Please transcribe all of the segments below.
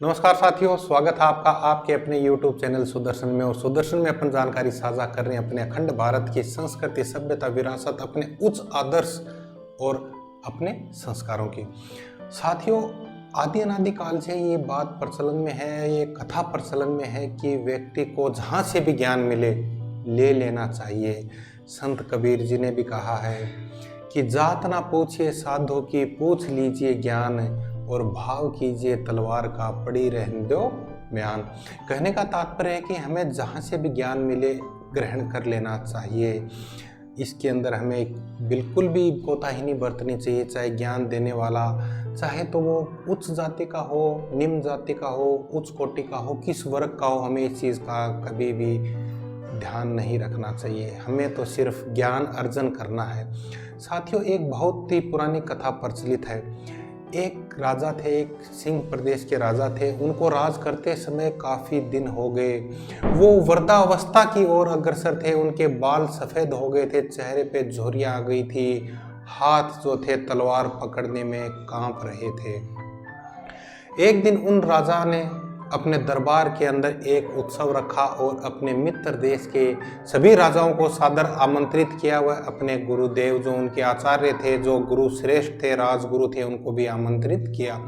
नमस्कार साथियों, स्वागत है आपका आपके अपने YouTube चैनल सुदर्शन में। और सुदर्शन में अपन जानकारी साझा कर रहे हैं अपने अखंड भारत की संस्कृति, सभ्यता, विरासत, अपने उच्च आदर्श और अपने संस्कारों की। साथियों, आदि अनादि काल से ये बात प्रचलन में है, ये कथा प्रचलन में है कि व्यक्ति को जहाँ से भी ज्ञान मिले ले लेना चाहिए। संत कबीर जी ने भी कहा है कि जात ना पूछिए साधु की, पूछ लीजिए ज्ञान, और भाव कीजिए तलवार का, पड़ी रहने दो बयान। कहने का तात्पर्य है कि हमें जहाँ से भी ज्ञान मिले ग्रहण कर लेना चाहिए। इसके अंदर हमें बिल्कुल भी कोताही नहीं बरतनी चाहिए, चाहे ज्ञान देने वाला चाहे तो वो उच्च जाति का हो, निम्न जाति का हो, उच्च कोटि का हो, किस वर्ग का हो, हमें इस चीज़ का कभी भी ध्यान नहीं रखना चाहिए। हमें तो सिर्फ ज्ञान अर्जन करना है। साथियों, एक बहुत ही पुरानी कथा प्रचलित है। एक राजा थे, एक सिंह प्रदेश के राजा थे। उनको राज करते समय काफ़ी दिन हो गए। वो वृद्धावस्था की ओर अग्रसर थे। उनके बाल सफ़ेद हो गए थे, चेहरे पे झुर्रियाँ आ गई थी, हाथ जो थे तलवार पकड़ने में कांप रहे थे। एक दिन उन राजा ने अपने दरबार के अंदर एक उत्सव रखा और अपने मित्र देश के सभी राजाओं को सादर आमंत्रित किया। वह अपने गुरुदेव जो उनके आचार्य थे, जो गुरु श्रेष्ठ थे, राजगुरु थे, उनको भी आमंत्रित किया।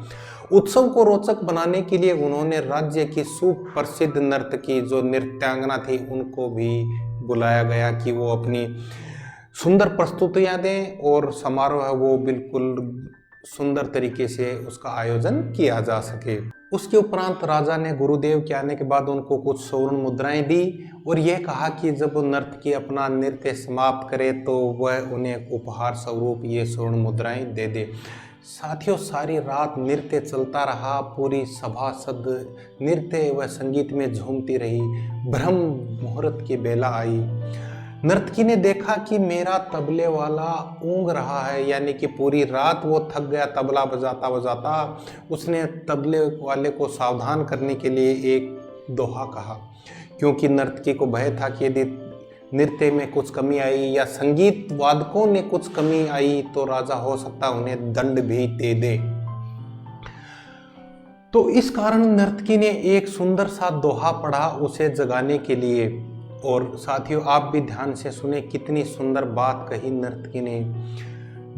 उत्सव को रोचक बनाने के लिए उन्होंने राज्य की सुप्रसिद्ध नर्तकी जो नृत्यांगना थी उनको भी बुलाया गया कि वो अपनी सुंदर प्रस्तुतियां दें और समारोह वो बिल्कुल सुंदर तरीके से उसका आयोजन किया जा सके। उसके उपरांत राजा ने गुरुदेव के आने के बाद उनको कुछ स्वर्ण मुद्राएं दी और यह कहा कि जब नर्तकी अपना नृत्य समाप्त करे तो वह उन्हें उपहार स्वरूप ये स्वर्ण मुद्राएं दे दे। साथियों, सारी रात नृत्य चलता रहा। पूरी सभासद नृत्य व संगीत में झूमती रही। ब्रह्म मुहूर्त की बेला आई। नर्तकी ने देखा कि मेरा तबले वाला ऊँग रहा है, यानी कि पूरी रात वो थक गया तबला बजाता बजाता। उसने तबले वाले को सावधान करने के लिए एक दोहा कहा, क्योंकि नर्तकी को भय था कि यदि नृत्य में कुछ कमी आई या संगीत वादकों ने कुछ कमी आई तो राजा हो सकता उन्हें दंड भी दे दे। तो इस कारण नर्तकी ने एक सुंदर सा दोहा पढ़ा उसे जगाने के लिए। और साथियों, आप भी ध्यान से सुने, कितनी सुंदर बात कही नर्तकी ने।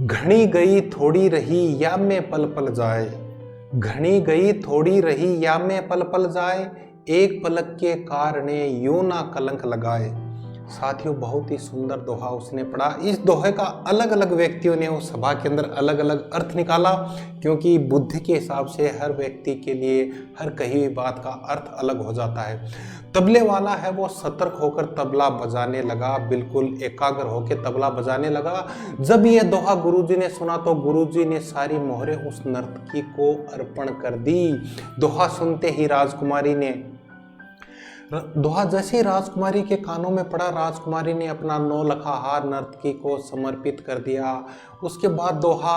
घनी गई थोड़ी रही या मैं पल पल जाए, घनी गई थोड़ी रही या मैं पल पल जाए, एक पलक के कारणे यूं ना कलंक लगाए। साथियों, बहुत ही सुंदर दोहा उसने पढ़ा। इस दोहे का अलग अलग व्यक्तियों ने उस सभा के अंदर अलग अलग अर्थ निकाला, क्योंकि बुद्धि के हिसाब से हर व्यक्ति के लिए हर कही हुई बात का अर्थ अलग हो जाता है। तबले वाला है वो सतर्क होकर तबला बजाने लगा, बिल्कुल एकाग्र होकर तबला बजाने लगा। जब ये दोहा गुरुजी ने सुना तो गुरुजी ने सारी मोहरें उस नर्तकी को अर्पण कर दी। दोहा सुनते ही राजकुमारी ने दोहा जैसे ही राजकुमारी के कानों में पड़ा, राजकुमारी ने अपना 9 लखा हार नर्तकी को समर्पित कर दिया। उसके बाद दोहा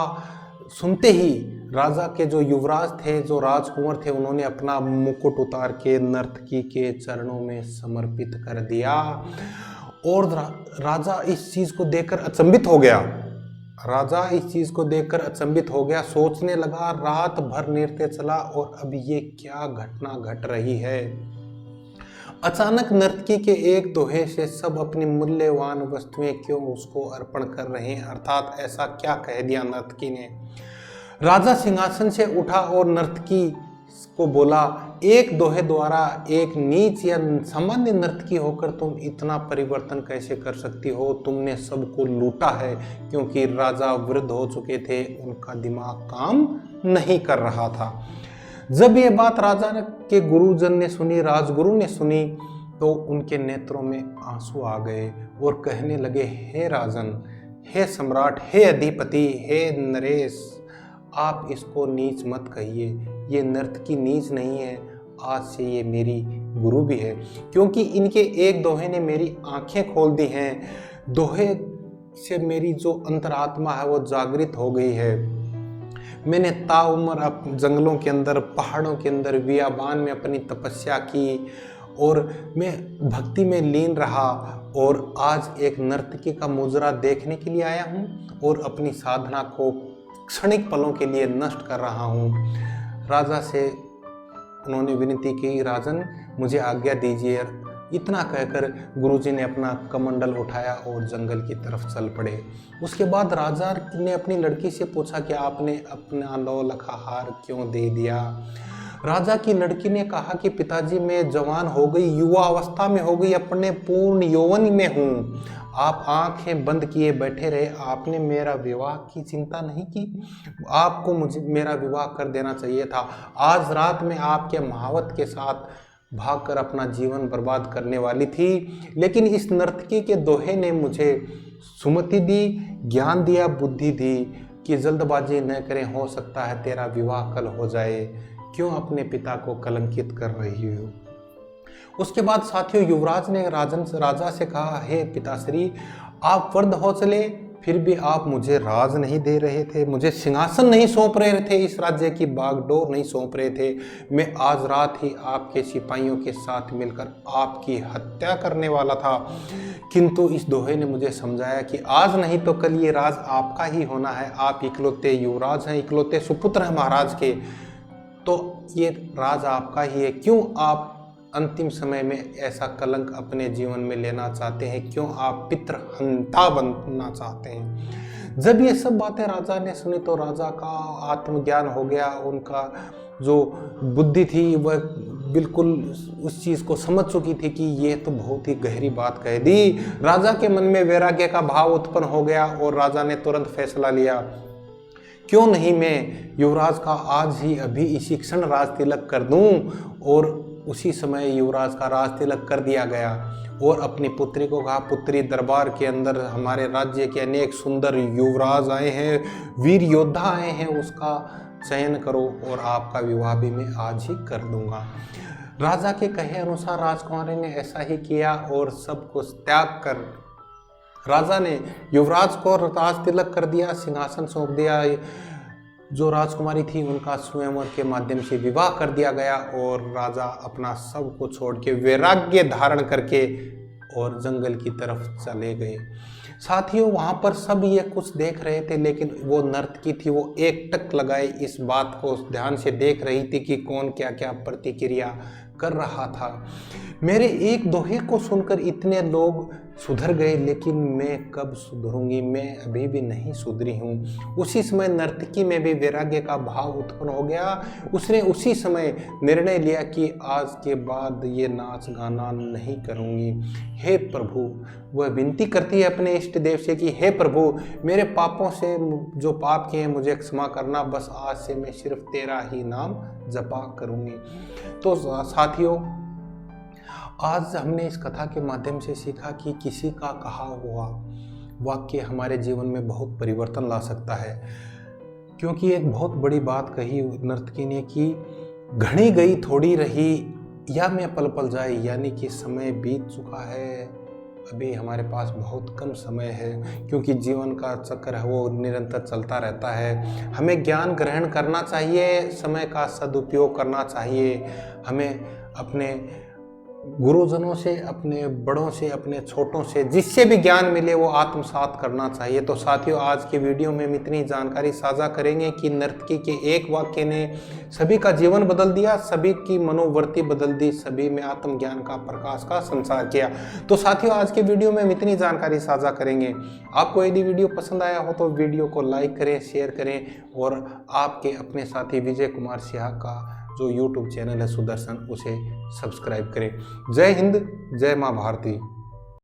सुनते ही राजा के जो युवराज थे, जो राजकुंवर थे, उन्होंने अपना मुकुट उतार के नर्तकी के चरणों में समर्पित कर दिया। और राजा इस चीज को देखकर अचंभित हो गया। राजा इस चीज को देखकर अचंभित हो गया, सोचने लगा रात भर नृत्य चला और अब ये क्या घटना घट रही है। अचानक नर्तकी के एक दोहे से सब अपनी मूल्यवान वस्तुएं क्यों उसको अर्पण कर रहे हैं, अर्थात ऐसा क्या कह दिया नर्तकी ने। राजा सिंहासन से उठा और नर्तकी को बोला, एक दोहे द्वारा एक नीच या सामान्य नर्तकी होकर तुम इतना परिवर्तन कैसे कर सकती हो। तुमने सबको लूटा है, क्योंकि राजा वृद्ध हो चुके थे, उनका दिमाग काम नहीं कर रहा था। जब ये बात राजा के गुरुजन ने सुनी, राजगुरु ने सुनी, तो उनके नेत्रों में आंसू आ गए और कहने लगे, हे राजन, हे सम्राट, हे अधिपति, हे नरेश, आप इसको नीच मत कहिए। ये नर्तकी नीच नहीं है, आज से ये मेरी गुरु भी है, क्योंकि इनके एक दोहे ने मेरी आंखें खोल दी हैं। दोहे से मेरी जो अंतरात्मा है वो जागृत हो गई है। मैंने ताउम्र जंगलों के अंदर, पहाड़ों के अंदर, बियाबान में अपनी तपस्या की और मैं भक्ति में लीन रहा, और आज एक नर्तकी का मुजरा देखने के लिए आया हूँ और अपनी साधना को क्षणिक पलों के लिए नष्ट कर रहा हूँ। राजा से उन्होंने विनती की, राजन मुझे आज्ञा दीजिए। इतना कहकर गुरुजी ने अपना कमंडल उठाया और जंगल की तरफ चल पड़े। उसके बाद राजा ने अपनी लड़की से पूछा कि आपने अपना 9 लखा हार क्यों दे दिया। राजा की लड़की ने कहा कि पिताजी मैं जवान हो गई, युवा अवस्था में हो गई, अपने पूर्ण यौवन में हूँ। आप आंखें बंद किए बैठे रहे, आपने मेरा विवाह की चिंता नहीं की। आपको मुझे मेरा विवाह कर देना चाहिए था। आज रात में आपके महावत के साथ भागकर अपना जीवन बर्बाद करने वाली थी, लेकिन इस नर्तकी के दोहे ने मुझे सुमति दी, ज्ञान दिया, बुद्धि दी कि जल्दबाजी न करें, हो सकता है तेरा विवाह कल हो जाए। क्यों अपने पिता को कलंकित कर रही हो। उसके बाद साथियों युवराज ने राजा से कहा, हे पिताश्री आप वृद्ध हो चले, फिर भी आप मुझे राज नहीं दे रहे थे, मुझे सिंहासन नहीं सौंप रहे थे, इस राज्य की बागडोर नहीं सौंप रहे थे। मैं आज रात ही आपके सिपाहियों के साथ मिलकर आपकी हत्या करने वाला था, किंतु इस दोहे ने मुझे समझाया कि आज नहीं तो कल ये राज आपका ही होना है। आप इकलौते युवराज हैं, इकलौते सुपुत्र हैं महाराज के, तो ये राज आपका ही है। क्यों आप अंतिम समय में ऐसा कलंक अपने जीवन में लेना चाहते हैं? क्यों आप पितृहंता बनना चाहते हैं? जब ये सब बातें राजा ने सुनी तो राजा का आत्मज्ञान हो गया। उनका जो बुद्धि थी वह बिल्कुल उस चीज़ को समझ चुकी थी कि ये तो बहुत ही गहरी बात कह दी। राजा के मन में वैराग्य का भाव उत्पन्न हो गया और राजा ने तुरंत फैसला लिया, क्यों नहीं मैं युवराज का आज ही अभी इसी क्षण राज तिलक कर दूं। और उसी समय युवराज का राज तिलक कर दिया गया और अपनी पुत्री को कहा, पुत्री दरबार के अंदर हमारे राज्य के अनेक सुंदर युवराज आए हैं, वीर योद्धा आए हैं, उसका चयन करो और आपका विवाह भी मैं आज ही कर दूंगा। राजा के कहे अनुसार राजकुमारी ने ऐसा ही किया और सब कुछ त्याग कर राजा ने युवराज को राज तिलक कर दिया, सिंहासन सौंप दिया। जो राजकुमारी थी उनका स्वयंवर के माध्यम से विवाह कर दिया गया और राजा अपना सब को छोड़ के वैराग्य धारण करके और जंगल की तरफ चले गए। साथियों वहाँ पर सब ये कुछ देख रहे थे, लेकिन वो नर्तकी थी वो एकटक लगाए इस बात को ध्यान से देख रही थी कि कौन क्या क्या प्रतिक्रिया कर रहा था। मेरे एक दोहे को सुनकर इतने लोग सुधर गए, लेकिन मैं कब सुधरूंगी, मैं अभी भी नहीं सुधरी हूँ। उसी समय नर्तकी में भी वैराग्य का भाव उत्पन्न हो गया। उसने उसी समय निर्णय लिया कि आज के बाद ये नाच गाना नहीं करूँगी। हे प्रभु, वह विनती करती है अपने इष्ट देव से कि हे प्रभु मेरे पापों से जो पाप किए हैं मुझे क्षमा करना, बस आज से मैं सिर्फ तेरा ही नाम जपा करूँगी। तो साथियों आज हमने इस कथा के माध्यम से सीखा कि किसी का कहा हुआ वाक्य हमारे जीवन में बहुत परिवर्तन ला सकता है। क्योंकि एक बहुत बड़ी बात कही नर्तकी ने कि घड़ी गई थोड़ी रही या मैं पल पल जाए, यानी कि समय बीत चुका है, अभी हमारे पास बहुत कम समय है। क्योंकि जीवन का चक्र है वो निरंतर चलता रहता है। हमें ज्ञान ग्रहण करना चाहिए, समय का सदुपयोग करना चाहिए। हमें अपने गुरुजनों से, अपने बड़ों से, अपने छोटों से, जिससे भी ज्ञान मिले वो आत्मसात करना चाहिए। तो साथियों आज की वीडियो में हम इतनी जानकारी साझा करेंगे कि नर्तकी के एक वाक्य ने सभी का जीवन बदल दिया, सभी की मनोवृत्ति बदल दी, सभी में आत्मज्ञान का प्रकाश का संचार किया। तो साथियों आज के वीडियो में हम इतनी जानकारी साझा करेंगे। आपको यदि वीडियो पसंद आया हो तो वीडियो को लाइक करें, शेयर करें और आपके अपने साथी विजय कुमार सिहा का जो YouTube चैनल है सुदर्शन, उसे सब्सक्राइब करें। जय हिंद, जय माँ भारती।